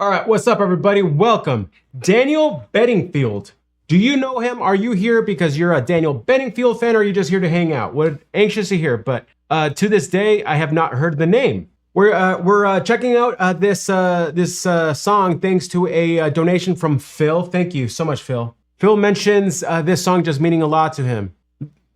All right, what's up, everybody? Welcome. Daniel Bedingfield. Do you know him? Are you here because you're a Daniel Bedingfield fan, or are you just here to hang out? We're anxious to hear, but to this day, I have not heard the name. We're checking out this song thanks to a donation from Phil. Thank you so much, Phil. Phil mentions this song just meaning a lot to him.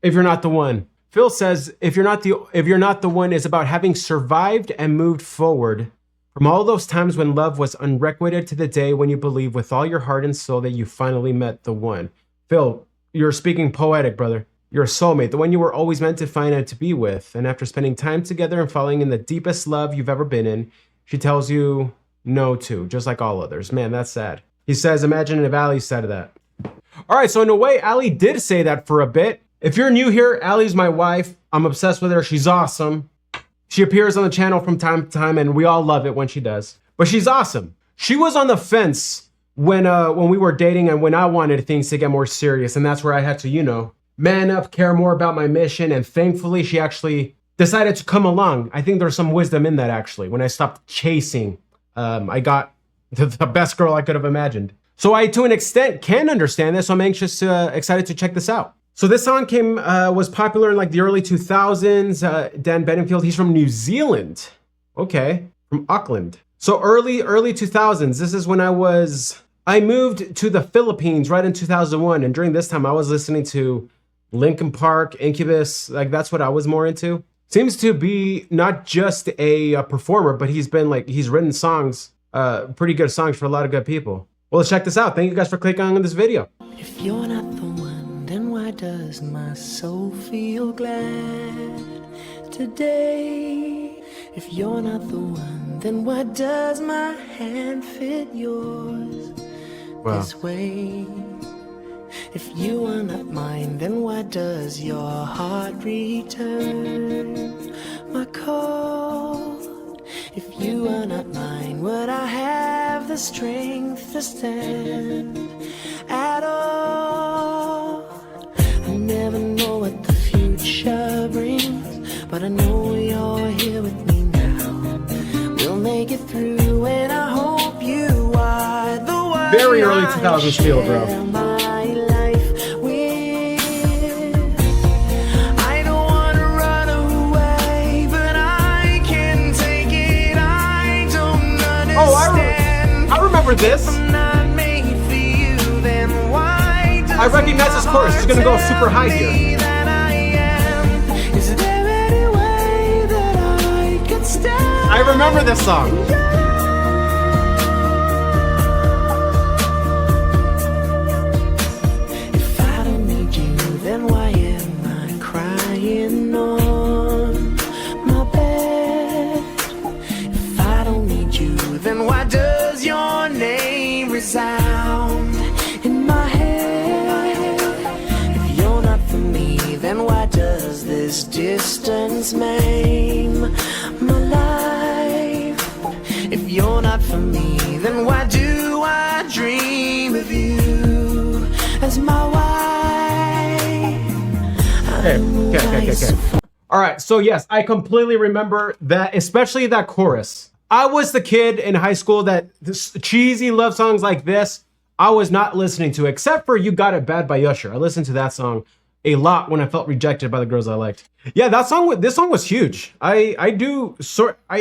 If you're not the one. Phil says, if you're not the one, is about having survived and moved forward from all those times when love was unrequited to the day when you believe with all your heart and soul that you finally met the one. Phil, you're speaking poetic, brother. You're a soulmate, the one you were always meant to find and to be with. And after spending time together and falling in the deepest love you've ever been in, she tells you no to, just like all others. Man, that's sad. He says, imagine if Ali said that. All right, so in a way, Ali did say that for a bit. If you're new here, Ali's my wife. I'm obsessed with her. She's awesome. She appears on the channel from time to time, and we all love it when she does. But she's awesome. She was on the fence when we were dating and when I wanted things to get more serious, and that's where I had to, you know, man up, care more about my mission, and thankfully she actually decided to come along. I think there's some wisdom in that, actually. When I stopped chasing, I got the best girl I could have imagined. So I, to an extent, can understand this, so I'm excited to check this out. So this song was popular in like the early 2000s. Dan Bedingfield, he's from New Zealand. Okay, from Auckland. So early 2000s. This is when I moved to the Philippines right in 2001. And during this time, I was listening to Linkin Park, Incubus. Like that's what I was more into. Seems to be not just a performer, but he's written songs, pretty good songs for a lot of good people. Well, let's check this out. Thank you guys for clicking on this video. If you're not the one, then why does my soul feel glad today? If you're not the one, then why does my hand fit yours this way? If you are not mine, then why does your heart return my call? If you are not mine, would I have the strength to stand at all? I never know what the future brings, but I know you're here with me now. We'll make it through, and I hope you are the one. Very early 2000s feel, bro. I remember this. I recognize this chorus. It's gonna go super high here. I remember this song. If I don't need you, then why am I crying on my bed? If I don't need you, then why does your name resound in my head? If you're not for me, then why does this distance maim my life? If you're not for me, then why do I dream of you as my wife? Okay. All right, so yes, I completely remember that, especially that chorus. I was the kid in high school that this cheesy love songs like this, I was not listening to, except for You Got It Bad by Usher. I listened to that song a lot when I felt rejected by the girls I liked. Yeah, this song was huge. Especially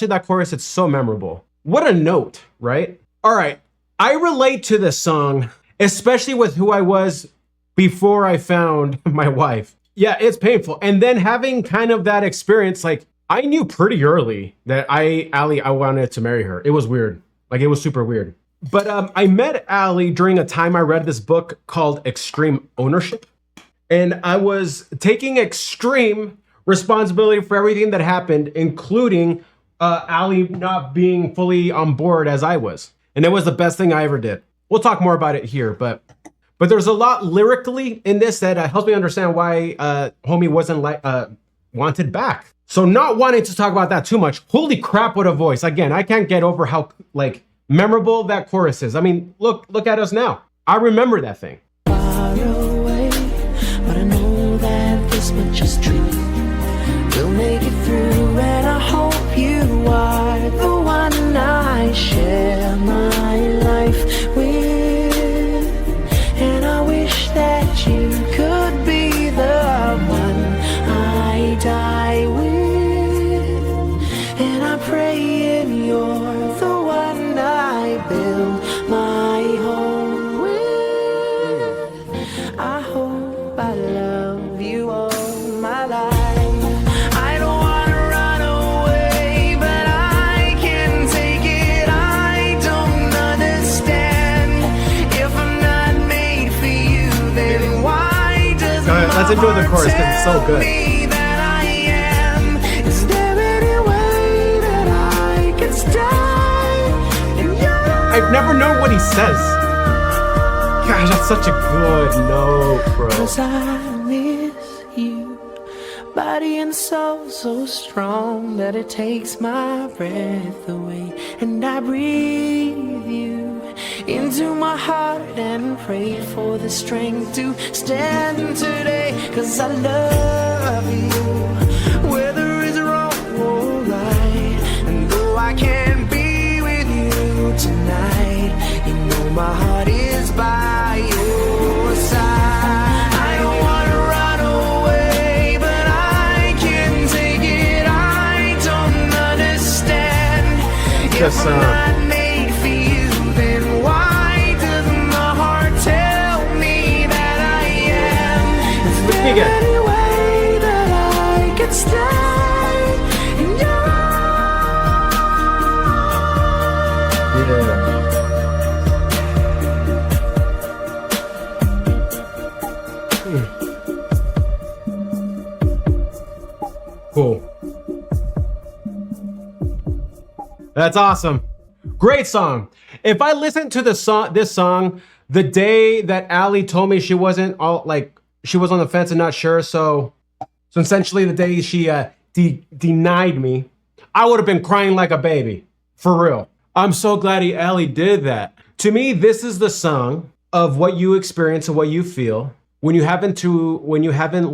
that chorus, it's so memorable. What a note, right? All right, I relate to this song, especially with who I was before I found my wife. Yeah, it's painful. And then having kind of that experience, like, I knew pretty early that I wanted to marry her. It was weird. Like, it was super weird. But I met Ali during a time I read this book called Extreme Ownership. And I was taking extreme responsibility for everything that happened, including Ali not being fully on board as I was. And it was the best thing I ever did. We'll talk more about it here, but there's a lot lyrically in this that helps me understand why homie wasn't wanted back. So not wanting to talk about that too much, holy crap, what a voice. Again, I can't get over how like memorable that chorus is. I mean, look at us now. I remember that thing. Far away, but I know that this much is true. We'll make it through, and I hope you are the one I share. life with. And I wish that you could be the one I die with. And I pray and you're the one I build my home with. I hope I love you all my life. I don't wanna run away, but I can take it. I don't understand. If I'm not made for you, then why does let's enjoy the chorus because it's so good. me that I am? Is there any way that I can stay in your I've never known what he says. Gosh, that's such a good note, bro. 'Cause I miss you, body and soul so strong that it takes my breath away. And I breathe you into my heart and pray for the strength to stand today. 'Cause I love you, whether it's wrong or right. And though I can't be with you tonight, you know my heart is by your side. I don't wanna run away, but I can take it. I don't understand. Yes, If I'm not made for you, then why does my heart tell me that I am? Is there Dig it. any way that I can stay in your Yeah. Cool. That's awesome. Great song. If I listened to this song the day that Allie told me she wasn't she was on the fence and not sure, so essentially the day she denied me, I would have been crying like a baby. For real. I'm so glad Allie did that. To me, this is the song of what you experience and what you feel when you haven't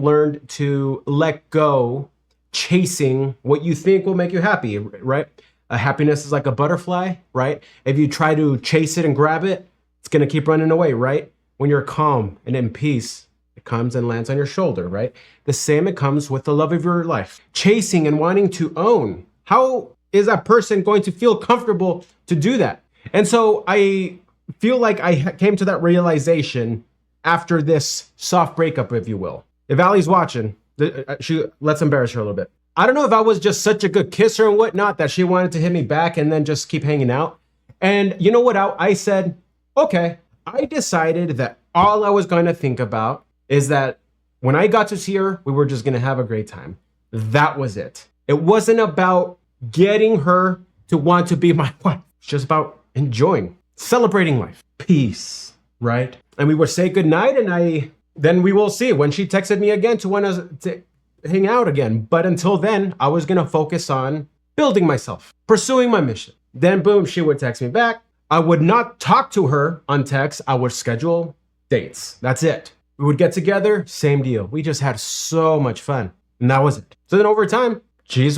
learned to let go chasing what you think will make you happy, right? Happiness is like a butterfly, right? If you try to chase it and grab it, it's gonna keep running away, right? When you're calm and in peace, it comes and lands on your shoulder, right? The same it comes with the love of your life. Chasing and wanting to own. How is that person going to feel comfortable to do that? And so I feel like I came to that realization after this soft breakup, if you will. If Allie's watching, let's embarrass her a little bit. I don't know if I was just such a good kisser and whatnot that she wanted to hit me back and then just keep hanging out. And you know what? I said, okay. I decided that all I was going to think about is that when I got to see her, we were just going to have a great time. That was it. It wasn't about getting her to want to be my wife. It's just about enjoying, celebrating life, peace, right? And we would say goodnight, and then we will see when she texted me again to want us to hang out again. But until then, I was gonna focus on building myself, pursuing my mission. Then boom, she would text me back. I would not talk to her on text. I would schedule dates. That's it. We would get together, same deal. We just had so much fun. And that was it. So then over time, she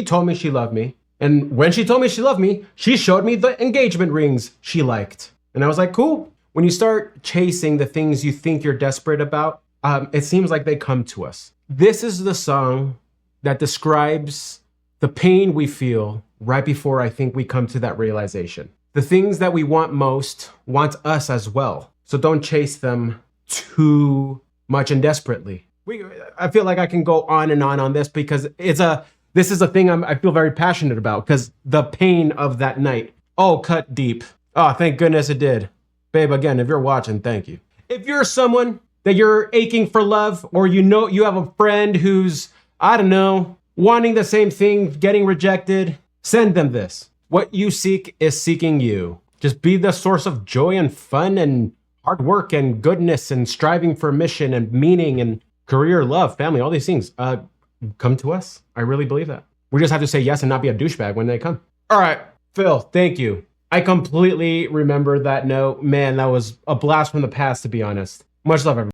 told me she loved me. And when she told me she loved me, she showed me the engagement rings she liked. And I was like, cool. When you start chasing the things you think you're desperate about, it seems like they come to us. This is the song that describes the pain we feel right before I think we come to that realization. The things that we want most want us as well. So don't chase them too much and desperately. I feel like I can go on and on this because this is a thing I feel very passionate about, because the pain of that night. Oh, cut deep. Oh, thank goodness it did. Babe, again, if you're watching, thank you. If you're someone that you're aching for love, or you have a friend who's, I don't know, wanting the same thing, getting rejected, send them this. What you seek is seeking you. Just be the source of joy and fun and hard work and goodness and striving for mission and meaning and career, love, family, all these things. Come to us. I really believe that. We just have to say yes and not be a douchebag when they come. All right, Phil, thank you. I completely remember that note. Man, that was a blast from the past, to be honest. Much love, everyone.